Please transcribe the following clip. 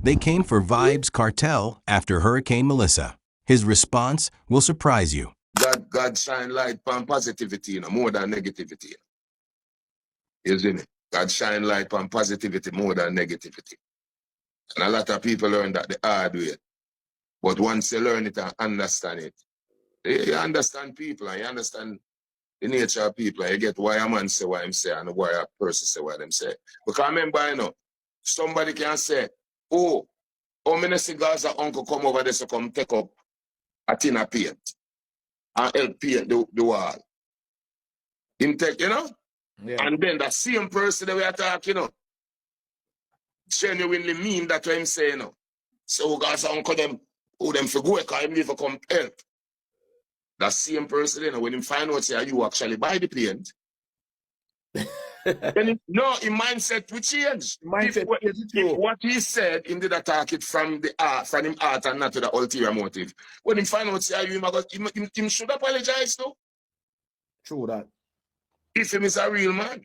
They came for Vybz Kartel after Hurricane Melissa. His response will surprise you. God shine light on positivity, more than negativity. Isn't it? God shine light on positivity more than negativity. And a lot of people learn that the hard way. But once you learn it and understand it, you understand people and you understand the nature of people and you get why a man say what him say and why a person say what them say. Because remember, somebody can say, oh, how many cigars a uncle come over there to come take up a tin of paint and help paint the wall. Him take, Yeah. and then the same person that we are talking, genuinely mean that what him say, So guys, uncle them, who them for go, because him never come help. That same person, when him find out say you actually buy the paint, then his mindset will change. If what he said, him did attack it from the art, from him art and not to the ulterior motive. When him find out say him should apologize though. True that. If him is a real man.